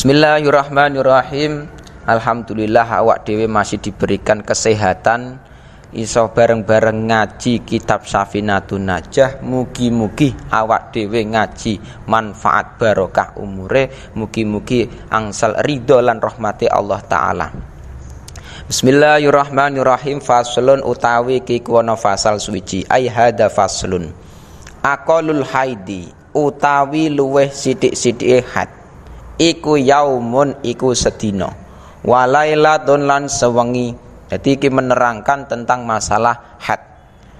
Bismillahirrahmanirrahim. Alhamdulillah awak dewe masih diberikan kesehatan, iso bareng-bareng ngaji kitab Safinatun Najah. Mugi-mugi awak dewe ngaji manfaat barokah umure, mugi-mugi angsal ridho lan rahmati Allah Ta'ala. Bismillahirrahmanirrahim. Faslun utawi kikuwana fasal suwiji. Ai hada faslun aqalul haidi utawi luweh sithik-sithike had iku yaumun iku sedina walailatun lan sewengi. Jadi iki menerangkan tentang masalah had.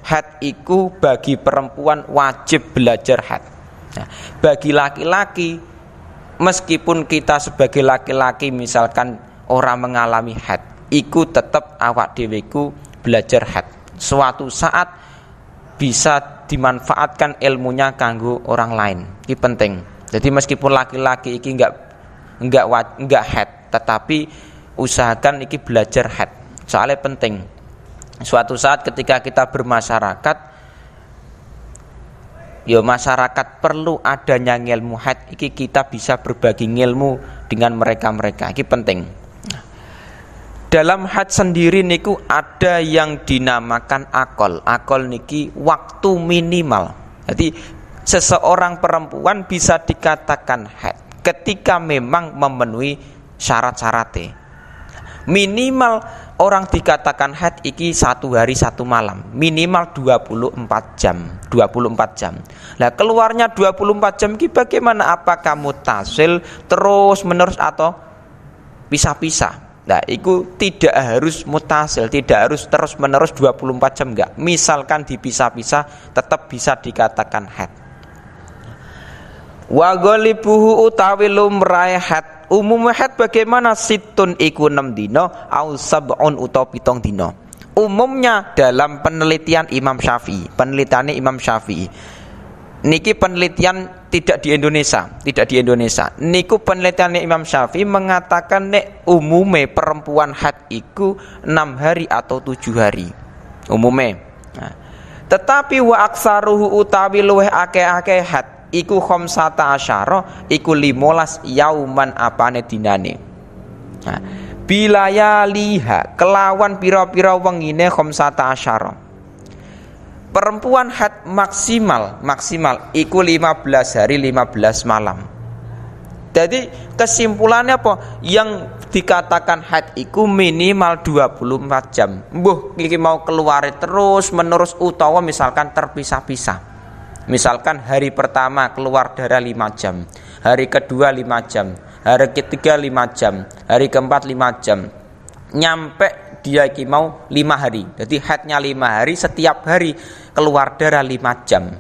Had iku bagi perempuan wajib belajar had. Nah, bagi laki-laki meskipun kita sebagai laki-laki misalkan orang mengalami had, iku tetap awak dheweku belajar had. Suatu saat bisa dimanfaatkan ilmunya kanggo orang lain. Ini penting. Jadi meskipun laki-laki iki enggak had, tetapi usahakan iki belajar had. Soalnya penting. Suatu saat ketika kita bermasyarakat, masyarakat perlu adanya ilmu had. Iki kita bisa berbagi ilmu dengan mereka-mereka. Iki penting. Dalam had sendiri niku ada yang dinamakan akol. Akol niki waktu minimal. Jadi seseorang perempuan bisa dikatakan had ketika memang memenuhi syarat-syaratnya. Minimal orang dikatakan had iki 1 hari 1 malam, minimal 24 jam. 24 jam. Nah, keluarnya 24 jam iki bagaimana? Apakah mutasil terus menerus atau pisah-pisah? Nah, itu tidak harus mutasil, tidak harus terus menerus 24 jam, enggak. Misalkan dipisah-pisah tetap bisa dikatakan had. Wa ghalibuhu utawi lumrahe had, umum had bagaimana? Situn iku 6 dina au sab'un utawa 7 dina. Umumnya dalam penelitian Imam Syafi'i, penelitiannya Imam Syafi'i. Niki penelitian tidak di Indonesia. Niku penelitiannya Imam Syafi'i mengatakan nek umume perempuan had iku 6 hari atau 7 hari. Umume. Nah, tetapi wa aksaruhu utawi luweh akeh-akeh had iku khamsata asyara iku 15 yauman apane dinane. Nah, bilayaliha kelawan pira-pira wengine khamsata asyara. Perempuan had maksimal iku 15 hari 15 malam. Jadi kesimpulannya apa? Yang dikatakan had iku minimal 24 jam. Mbuh iki mau keluar terus menerus utawa misalkan terpisah-pisah. Misalkan hari pertama keluar darah 5 jam, hari kedua 5 jam, hari ketiga 5 jam, hari keempat 5 jam. Nyampe dia iki mau 5 hari. Jadi hadnya 5 hari, setiap hari keluar darah 5 jam.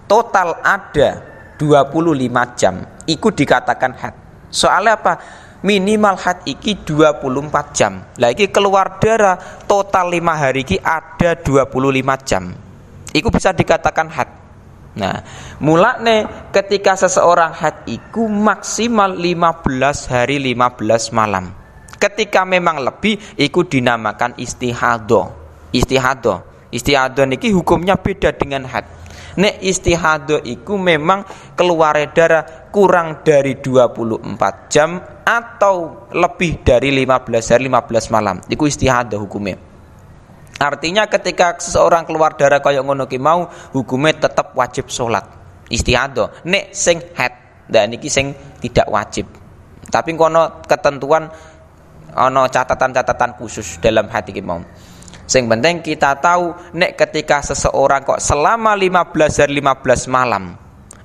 Total ada 25 jam. Iku dikatakan had. Soalnya apa? Minimal had iki 24 jam. Lah iki keluar darah total 5 hari iki ada 25 jam. Iku bisa dikatakan had. Nah, mulane ketika seseorang had iku maksimal 15 hari 15 malam. Ketika memang lebih iku dinamakan istihadah. Istihadah niki hukumnya beda dengan had. Nek istihadah iku memang keluar darah kurang dari 24 jam atau lebih dari 15 hari 15 malam. Iku istihadah hukumnya. Artinya ketika seseorang keluar darah kaya ngono ki mau hukumnya tetap wajib sholat istihadah. Nek sing had dan niki sing tidak wajib. Tapi kono ketentuan ono catatan-catatan khusus dalam hati ki mau. Sing penting kita tahu nek ketika seseorang kok selama 15 hari 15 malam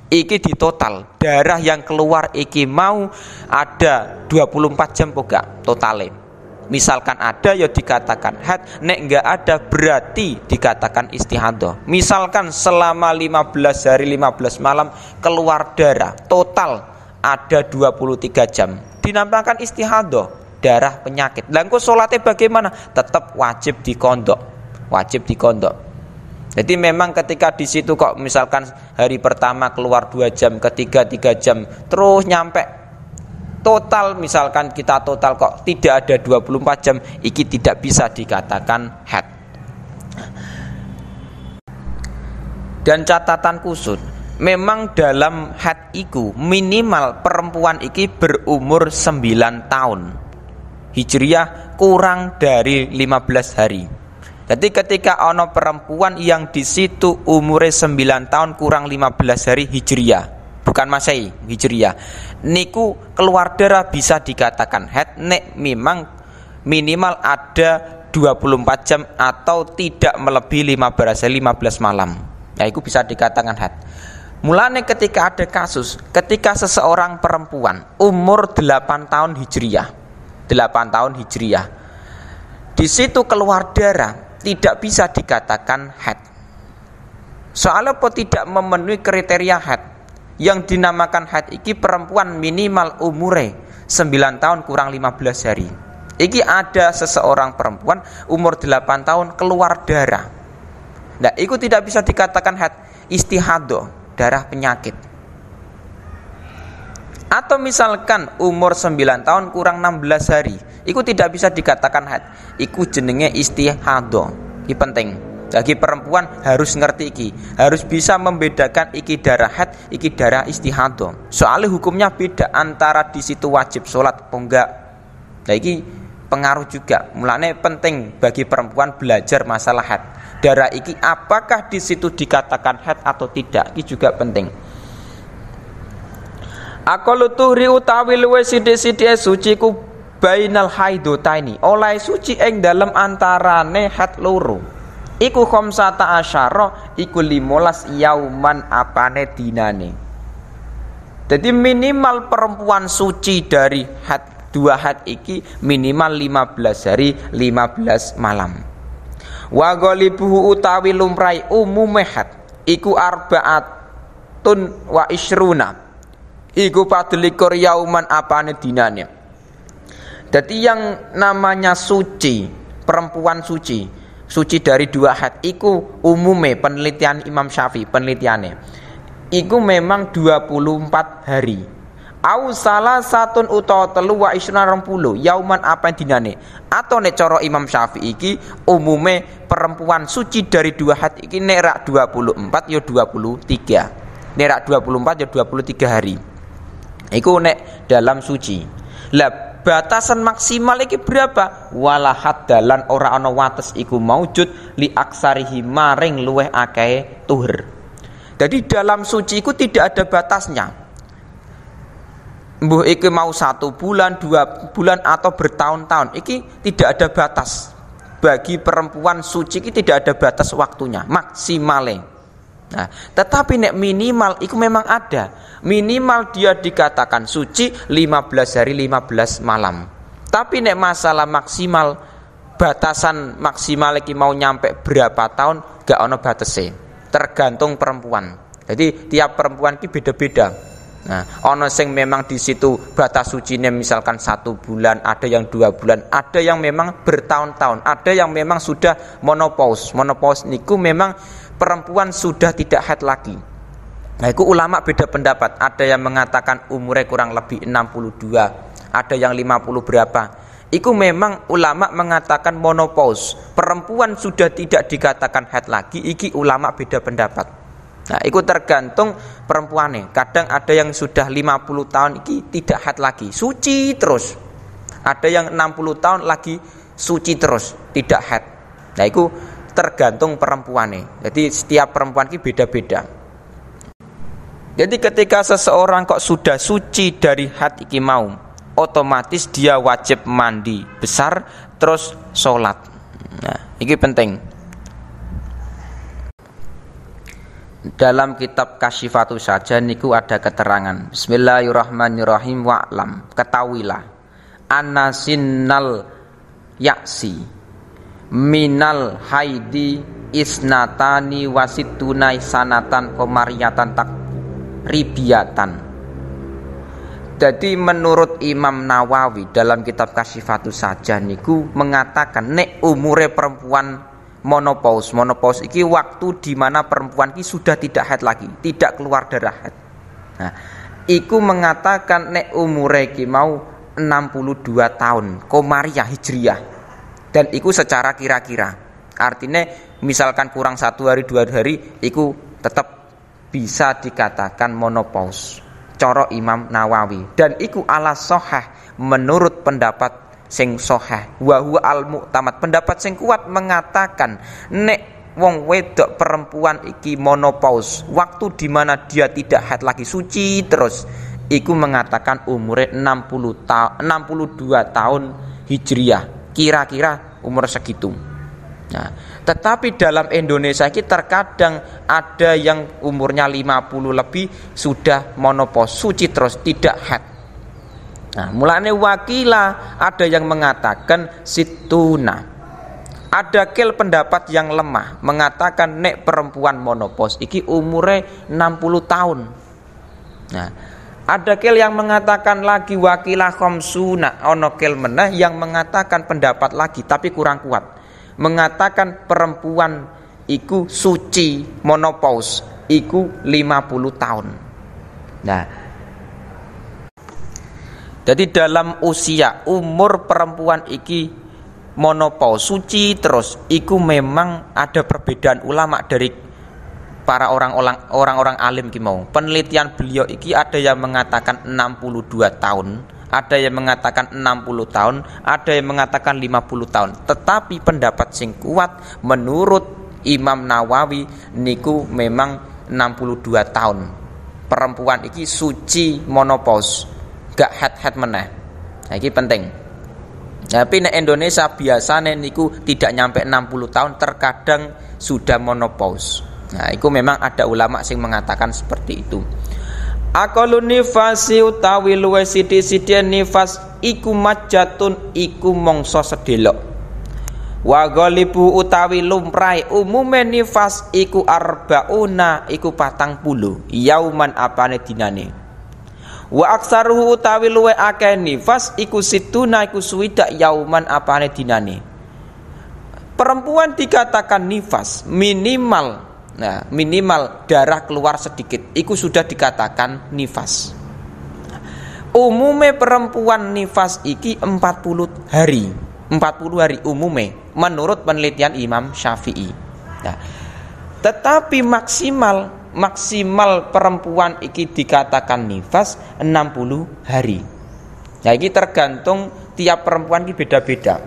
iki di total darah yang keluar iki mau ada 24 jam pokok totale. Misalkan ada ya dikatakan had, nek enggak ada berarti dikatakan istihadah. Misalkan selama 15 hari 15 malam keluar darah total ada 23 jam. Dinamakan istihadah, darah penyakit. Lah engko salate bagaimana? Tetap wajib dikondok. Jadi memang ketika di situ kok misalkan hari pertama keluar 2 jam, ketiga 3 jam, terus nyampe total misalkan kita total kok tidak ada 24 jam, iki tidak bisa dikatakan had. Dan catatan khusus, memang dalam had iku minimal perempuan iki berumur 9 tahun. Hijriah kurang dari 15 hari. Jadi ketika ono perempuan yang di situ umure 9 tahun kurang 15 hari Hijriah, bukan Masehi, Hijriah, niku keluar darah bisa dikatakan haid nek memang minimal ada 24 jam atau tidak melebihi 15 hari 15 malam. Nah, itu bisa dikatakan haid. Mulane ketika ada kasus ketika seseorang perempuan umur 8 tahun Hijriah, 8 tahun Hijriah, di situ keluar darah, tidak bisa dikatakan haid. Soalnya apa tidak memenuhi kriteria haid. Yang dinamakan haid iki perempuan minimal umure 9 tahun kurang 15 hari. Iki ada seseorang perempuan umur 8 tahun keluar darah. Nah, itu tidak bisa dikatakan haid, istihadah, darah penyakit. Atau misalkan umur 9 tahun kurang 16 hari, itu tidak bisa dikatakan haid. Iku jenenge istihadah. Ini penting. Bagi perempuan harus ngerti iki, harus bisa membedakan iki darah haid, iki darah istihadah. Soalnya hukumnya beda antara di situ wajib sholat apa enggak. Nah, iki pengaruh juga. Mulane penting bagi perempuan belajar masalah haid. Darah iki apakah di situ dikatakan haid atau tidak? Iki juga penting. Aqallu tuhri utawi luwih sithik-sithike suci ku bainal haidotaini. Oleh suci ing dalem antarane haid loro. Iku khamsata asyara iku 15 yauman apane dinane. Jadi minimal perempuan suci dari haid, 2 haid iki minimal 15 hari 15 malam. Wa ghalibuhu utawi lumrai umume haid iku arbaatun wa isruna. Iku 24 yauman apane dinane. Jadi yang namanya suci, perempuan suci dari 2 haid iku umume penelitian Imam Syafi'i, penelitiannya iku memang 24 hari. Au salah satun utawa telu wa isna 20 yauman apa dinane. Atau nek cara Imam Syafi'i iki umume perempuan suci dari 2 haid iki nek rak 24 ya 23. Nek rak 24 ya 23 hari. Iku nek dalam suci. Lah batasan maksimal iki berapa? Walahat dalan ora ana wates iku maujud li aksarihi maring luweh akeh tuhur. Jadi dalam suci iku tidak ada batasnya. Mbuh iki mau 1 bulan, 2 bulan atau bertahun-tahun, iki tidak ada batas. Bagi perempuan suci iki tidak ada batas waktunya, maksimale. Nah, tetapi nek minimal itu memang ada. Minimal dia dikatakan suci 15 hari 15 malam. Tapi nek masalah maksimal, batasan maksimal iki mau nyampe berapa tahun gak ono batese. Tergantung perempuan. Jadi tiap perempuan iki beda-beda. Nah, ono sing memang di situ batas sucinya misalkan 1 bulan, ada yang 2 bulan, ada yang memang bertahun-tahun, ada yang memang sudah menopause. Menopause niku memang perempuan sudah tidak haid lagi. Nah, itu ulama beda pendapat. Ada yang mengatakan umurnya kurang lebih 62, ada yang 50 berapa. Itu memang ulama mengatakan menopause. Perempuan sudah tidak dikatakan haid lagi. Iki ulama beda pendapat. Nah, itu tergantung perempuannya. Kadang ada yang sudah 50 tahun iki tidak haid lagi, suci terus. Ada yang 60 tahun lagi suci terus, tidak haid. Nah, itu tergantung perempuannya. Jadi setiap perempuan ini beda-beda. Jadi ketika seseorang kok sudah suci dari haid iki mau, otomatis dia wajib mandi besar terus sholat. Nah, ini penting. Dalam kitab Kasyifatus Saja niku ada keterangan. Bismillahirrahmanirrahim. Wa'lam, ketahuilah anna sinnal yaksi minal haidi isnatani wasitunai sanatan komariyatan tak ribiatan. Jadi menurut Imam Nawawi dalam kitab Kasyifatus Saja niku mengatakan nek umure perempuan monopause iki waktu di mana perempuan ki sudah tidak haid lagi, tidak keluar darah haid. Nah, iku mengatakan nek umure ki mau 62 tahun Komariah Hijriyah. Dan iku secara kira-kira. Artinya misalkan kurang 1 hari 2 hari iku tetap bisa dikatakan menopause cara Imam Nawawi, dan iku ala sahih menurut pendapat sing sahih wa huwa al mu'tamad. Pendapat sing kuat mengatakan nek wong wedok perempuan iki menopause, waktu di mana dia tidak haid lagi, suci terus, iku mengatakan umure 62 tahun Hijriah, kira-kira umur segitu. Nah, tetapi dalam Indonesia ini terkadang ada yang umurnya 50 lebih sudah menopause, suci terus, tidak haid. Nah, mulane wakilah ada yang mengatakan situna. Ada kil pendapat yang lemah mengatakan nek perempuan menopause iki umure 60 tahun. Nah, ada kil yang mengatakan lagi wakilah khamsuna, ono kil meneh yang mengatakan pendapat lagi tapi kurang kuat, mengatakan perempuan iku suci menopause iku 50 tahun. Nah, jadi dalam usia umur perempuan iki menopause suci terus, iku memang ada perbedaan ulama dari para orang-orang alim ki mau. Penelitian beliau iki ada yang mengatakan 62 tahun, ada yang mengatakan 60 tahun, ada yang mengatakan 50 tahun. Tetapi pendapat sing kuat menurut Imam Nawawi niku memang 62 tahun. Perempuan iki suci menopause, gak haid meneh. Nah, iki penting. Tapi di Indonesia biasanya niku tidak nyampe 60 tahun, terkadang sudah menopause. Nah, itu memang ada ulama sing mengatakan seperti itu. Aqalun nifasi utawi luwe sithik-sithik nifas iku majatun iku mangsa sedelok. Wa ghalibu utawi lumrahe umume nifas iku arbauna iku 40 yauman apane dinane. Wa aksaruhu utawi luwe akeh nifas iku situna iku suwidak yauman apane dinane. Perempuan dikatakan nifas minimal. Nah, minimal darah keluar sedikit, itu sudah dikatakan nifas. Umume perempuan nifas iki 40 hari. 40 hari umume menurut penelitian Imam Syafi'i. Nah, tetapi maksimal perempuan iki dikatakan nifas 60 hari. Nah, ini tergantung tiap perempuan ini beda-beda.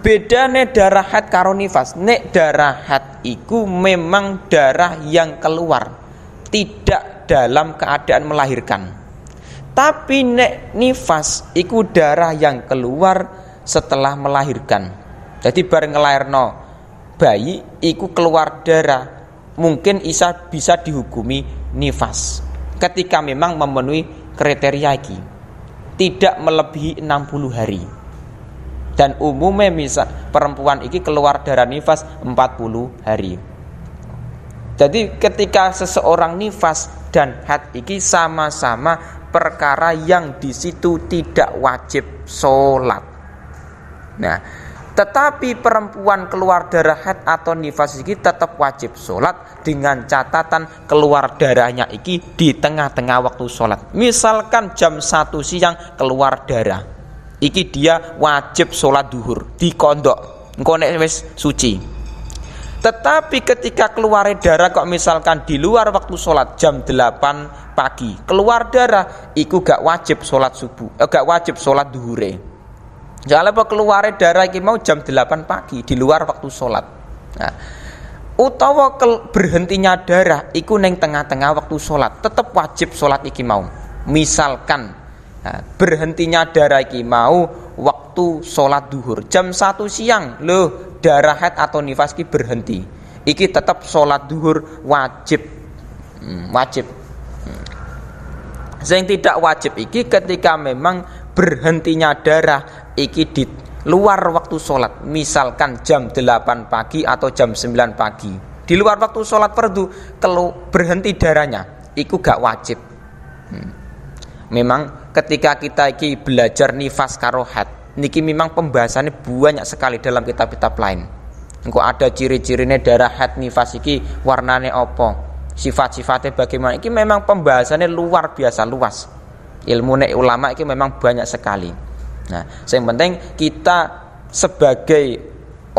Bedane darah haid karo nifas. Nek darah haid iku memang darah yang keluar, tidak dalam keadaan melahirkan. Tapi nek nifas iku darah yang keluar setelah melahirkan. Jadi bareng ngelairno bayi iku keluar darah, mungkin bisa dihukumi nifas ketika memang memenuhi kriteria iki, tidak melebihi 60 hari. Dan umumnya misal perempuan ini keluar darah nifas 40 hari. Jadi ketika seseorang nifas dan haid ini sama-sama perkara yang di situ tidak wajib sholat. Nah, tetapi perempuan keluar darah haid atau nifas ini tetap wajib sholat dengan catatan keluar darahnya ini di tengah-tengah waktu sholat. Misalkan jam 1 siang keluar darah, iki dia wajib sholat duhur di kondok, engko nek wis suci. Tetapi ketika keluar darah kok misalkan di luar waktu sholat jam 8 pagi keluar darah, iku gak wajib sholat subuh, gak wajib sholat duhure. Jangan lupa keluar darah iki mau jam 8 pagi di luar waktu sholat. Nah, utawa berhentinya darah iku neng tengah-tengah waktu sholat, tetap wajib sholat iki mau. Misalkan berhentinya darah iki mau waktu sholat duhur jam 1 siang, loh darah haid atau nifas iki berhenti, iki tetap sholat duhur wajib. Yang tidak wajib iki ketika memang berhentinya darah iki di luar waktu sholat, misalkan jam 8 pagi atau jam 9 pagi di luar waktu sholat fardu, kalau berhenti darahnya iku gak wajib. Memang ketika kita iki belajar nifas karo haid niki memang pembahasannya banyak sekali dalam kitab-kitab lain. Engko ada ciri-cirine darah haid nifas iki warnane apa, sifat-sifatnya bagaimana, iki memang pembahasannya luar biasa luas. Ilmune ulama iki memang banyak sekali. Nah, yang penting kita sebagai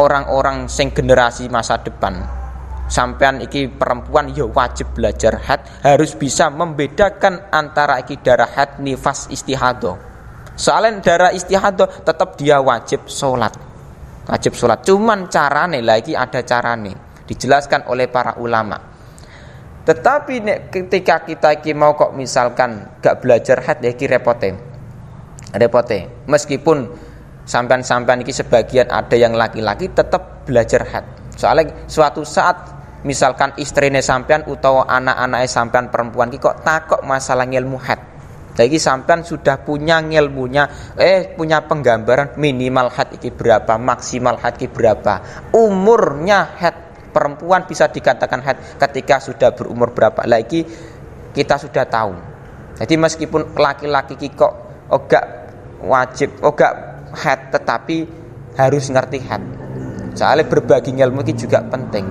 orang-orang sing generasi masa depan sampean iki perempuan ya wajib belajar haid, harus bisa membedakan antara iki darah haid, nifas, istihadah. Soalnya darah istihadah tetap dia wajib sholat. Wajib sholat, cuman carane lagi ada carane, dijelaskan oleh para ulama. Tetapi ketika kita iki mau kok misalkan gak belajar haid ya iki repote. Meskipun sampean-sampean iki sebagian ada yang laki-laki tetap belajar haid. Soalnya suatu saat misalkan istrine sampean utawa anak-anake sampean perempuan iki kok takok masalah ilmu haid. Jadi sampean sudah punya ilmunya, punya penggambaran minimal haid iki berapa, maksimal haid iki berapa. Umurnya haid perempuan bisa dikatakan haid ketika sudah berumur berapa. Lagi kita sudah tahu. Jadi meskipun laki-laki iki kok gak wajib, gak haid, tetapi harus ngerti haid. Soalnya berbagi ilmu itu juga penting.